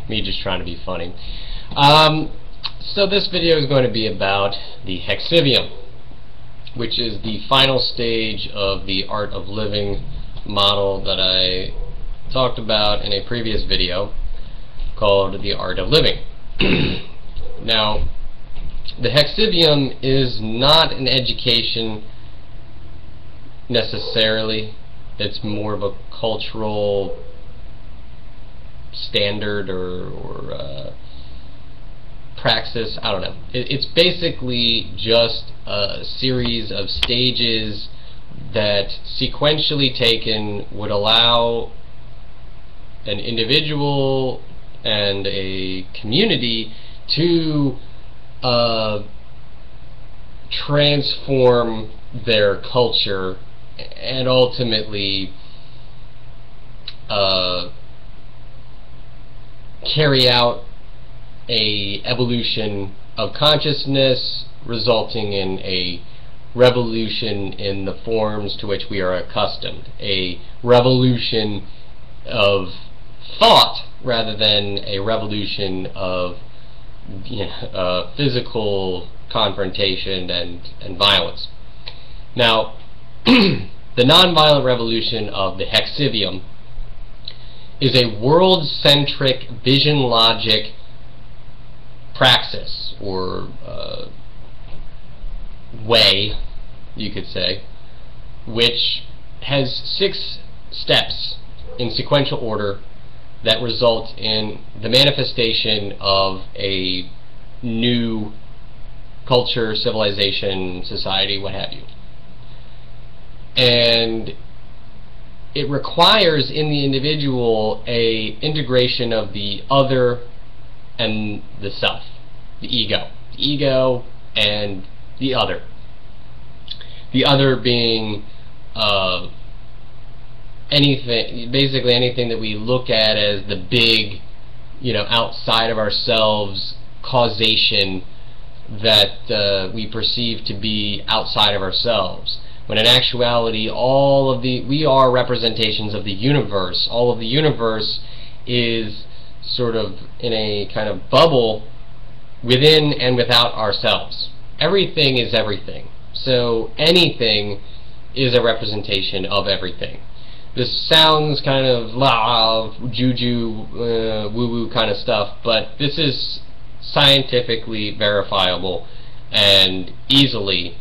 me just trying to be funny. So this video is going to be about the Hexivium, which is the final stage of the Art of Living model that I talked about in a previous video called the Art of Living. Now, the Hexivium is not an education necessarily. It's more of a cultural standard or praxis. I don't know. It's basically just a series of stages that, sequentially taken, would allow an individual and a community to transform their culture and ultimately carry out a evolution of consciousness, resulting in a revolution in the forms to which we are accustomed, a revolution of thought rather than a revolution of physical confrontation and violence. Now, the nonviolent revolution of the Hexivium is a world-centric vision logic praxis, or way, you could say, which has 6 steps in sequential order that result in the manifestation of a new culture, civilization, society, what have you. And it requires in the individual a integration of the other and the self, the ego and the other. The other being basically anything that we look at as the big, outside of ourselves causation that we perceive to be outside of ourselves, when in actuality we are representations of the universe. All of the universe is sort of in a kind of bubble within and without ourselves. Everything is everything. So anything is a representation of everything. This sounds kind of juju, woo-woo kind of stuff, but this is scientifically verifiable and easily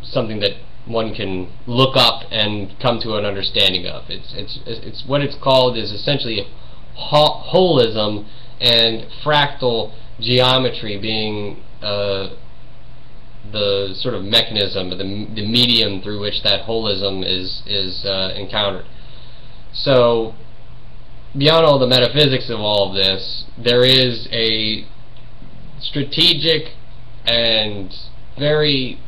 something that one can look up and come to an understanding of. It's what it's called is essentially holism, and fractal geometry being the sort of mechanism, the medium through which that holism is encountered. So, beyond all the metaphysics of all of this, there is a strategic and very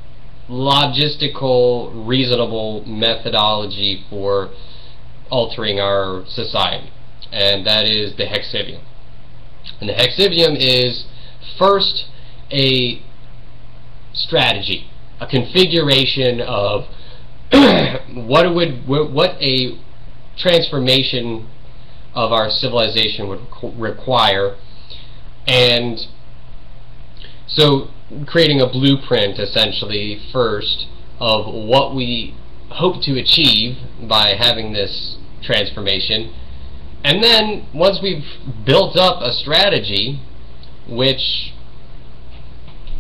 logistical, reasonable methodology for altering our society, and that is the Hexivium. And the Hexivium is first a strategy, a configuration of what a transformation of our civilization would require, and so creating a blueprint essentially first of what we hope to achieve by having this transformation. And then once we've built up a strategy, which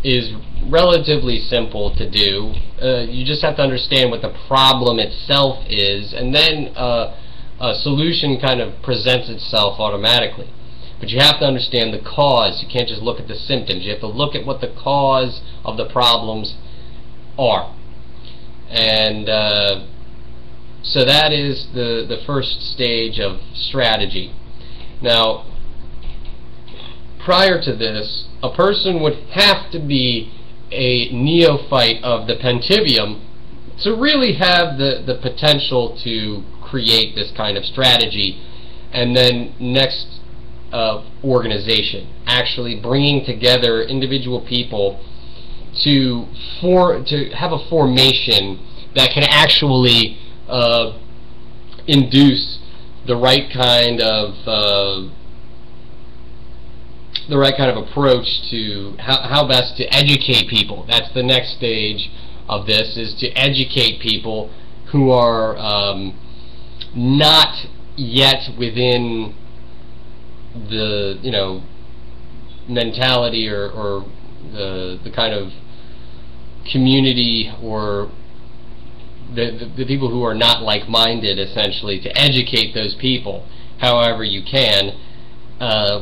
is relatively simple to do, you just have to understand what the problem itself is, and then a solution kind of presents itself automatically. But you have to understand the cause. You can't just look at the symptoms. You have to look at what the cause of the problems are. And so that is the first stage of strategy. Now, prior to this, a person would have to be a neophyte of the PENTIVIUM to really have the potential to create this kind of strategy. And then next, organization, actually bringing together individual people to have a formation that can actually induce the right kind of approach to how best to educate people. That's the next stage of this, is to educate people who are not yet within the mentality or the kind of community, or the people who are not like-minded, essentially, to educate those people however you can,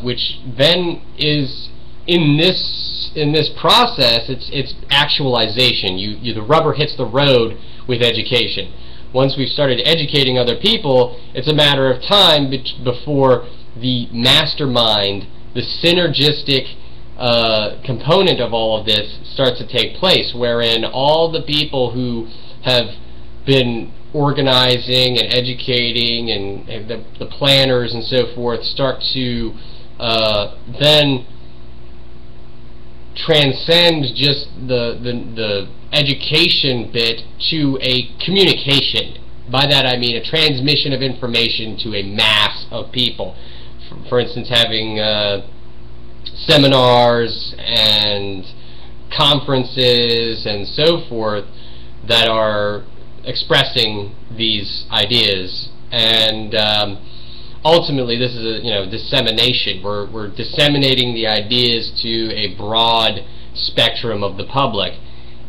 which then is in this process, it's actualization. The rubber hits the road with education. Once we've started educating other people, it's a matter of time before the mastermind, the synergistic component of all of this, starts to take place, wherein all the people who have been organizing and educating and the planners and so forth start to then transcend just the education bit to a communication. By that I mean a transmission of information to a mass of people. For instance, having seminars and conferences and so forth that are expressing these ideas, and ultimately this is a dissemination. We're disseminating the ideas to a broad spectrum of the public,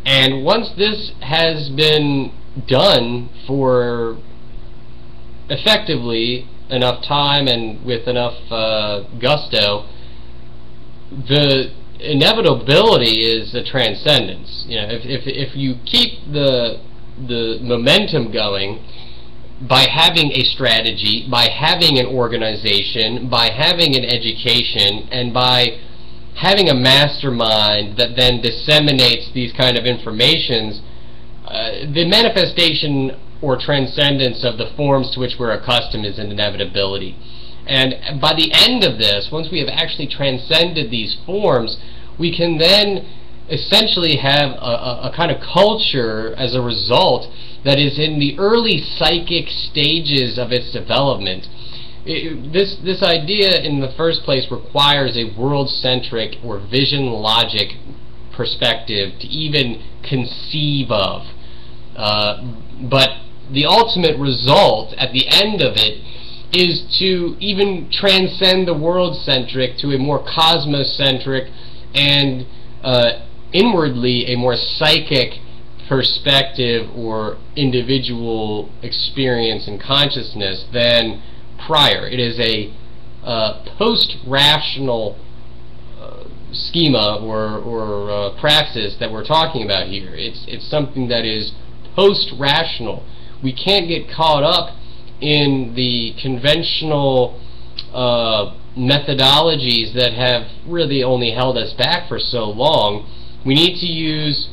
and once this has been done for effectively enough time and with enough gusto, the inevitability is a transcendence. If you keep the momentum going by having a strategy, by having an organization, by having an education, and by having a mastermind that then disseminates these kind of informations, the manifestation or transcendence of the forms to which we're accustomed is an inevitability. And by the end of this, once we have actually transcended these forms, we can then essentially have a kind of culture as a result that is in the early psychic stages of its development. This idea in the first place requires a world-centric or vision logic perspective to even conceive of. But the ultimate result at the end of it is to even transcend the world-centric to a more cosmocentric and inwardly a more psychic perspective or individual experience and consciousness than prior. It is a post-rational schema or praxis that we're talking about here. It's something that is post-rational. We can't get caught up in the conventional methodologies that have really only held us back for so long. We need to use,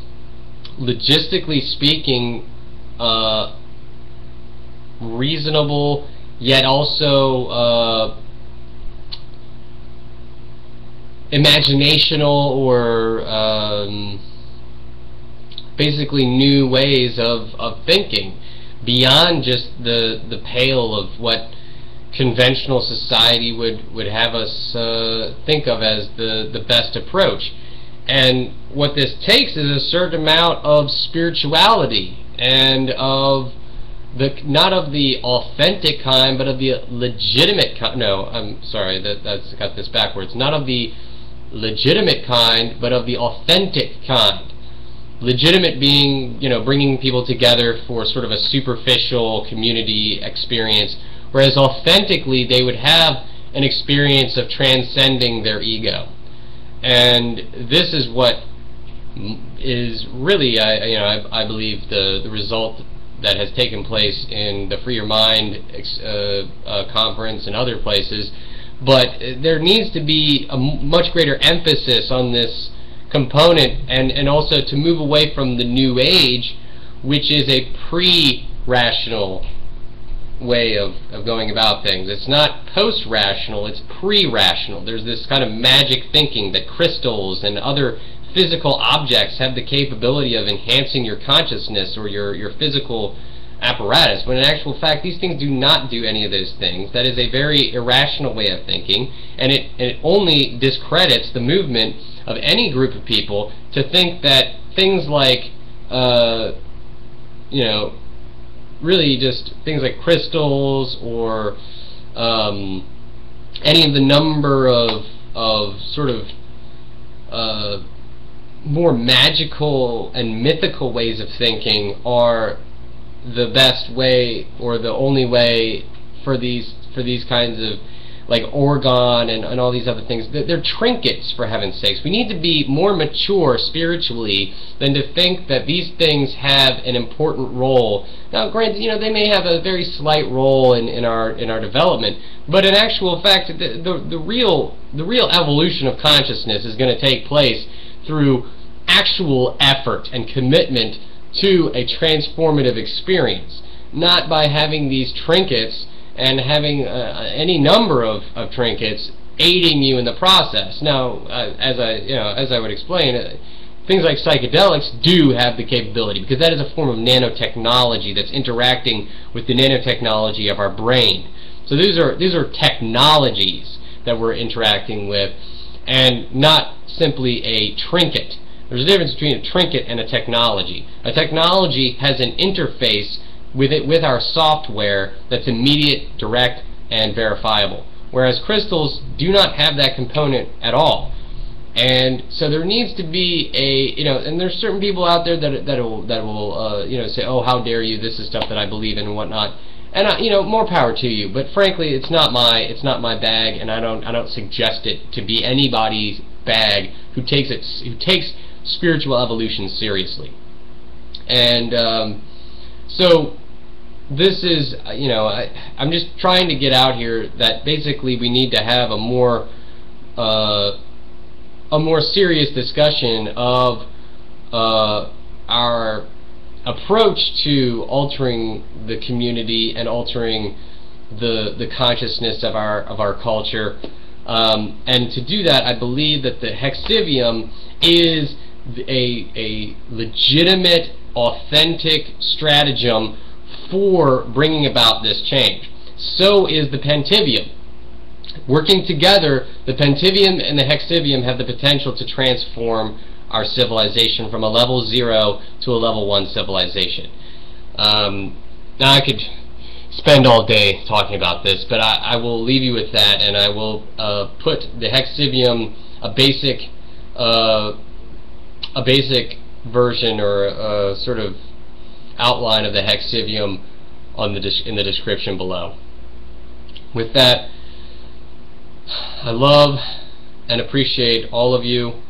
logistically speaking, reasonable yet also imaginational or basically new ways of thinking beyond just the pale of what conventional society would have us think of as the best approach. And what this takes is a certain amount of spirituality, and of not of the authentic kind, but of the legitimate kind. No, I'm sorry, that's got this backwards. Not of the legitimate kind, but of the authentic kind. Legitimate being, bringing people together for sort of a superficial community experience, whereas authentically they would have an experience of transcending their ego. And this is what is really, I believe, the result that has taken place in the Free Your Mind conference and other places. But there needs to be a much greater emphasis on this component, and also to move away from the New Age, which is a pre-rational way of going about things. It's not post-rational, it's pre-rational. There's this kind of magic thinking that crystals and other physical objects have the capability of enhancing your consciousness or your physical apparatus, when in actual fact these things do not do any of those things. That is a very irrational way of thinking, and it only discredits the movement of any group of people to think that things like you know, really just things like crystals or any of the number of sort of more magical and mythical ways of thinking are the best way or the only way for these kinds of, like orgone and all these other things. They're trinkets, for heaven's sakes. We need to be more mature spiritually than to think that these things have an important role. Now, granted, you know, they may have a very slight role in our development, but in actual fact, the real evolution of consciousness is going to take place through actual effort and commitment to a transformative experience, not by having these trinkets and having any number of trinkets aiding you in the process. Now, as I would explain, things like psychedelics do have the capability, because that is a form of nanotechnology that's interacting with the nanotechnology of our brain. So these are technologies that we're interacting with, and not simply a trinket. There's a difference between a trinket and a technology. A technology has an interface with our software that's immediate, direct, and verifiable, whereas crystals do not have that component at all. And so there needs to be a, and there's certain people out there that will say, oh, how dare you, this is stuff that I believe in and whatnot. And more power to you, but frankly, it's not my bag, and I don't suggest it to be anybody's bag who takes spiritual evolution seriously. And so this is, I'm just trying to get out here that basically we need to have a more serious discussion of our approach to altering the community and altering the consciousness of our culture. And to do that, I believe that the Hexivium is a legitimate, authentic stratagem for bringing about this change. So is the PENTIVIUM. Working together, the PENTIVIUM and the Hexivium have the potential to transform our civilization from a level 0 to a level 1 civilization. Now I could spend all day talking about this, but I will leave you with that, and I will put the Hexivium, a basic version or a sort of outline of the Hexivium in the description below. With that, I love and appreciate all of you,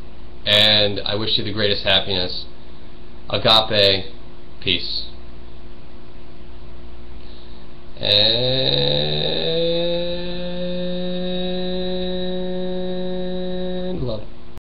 and I wish you the greatest happiness. Agape, peace. And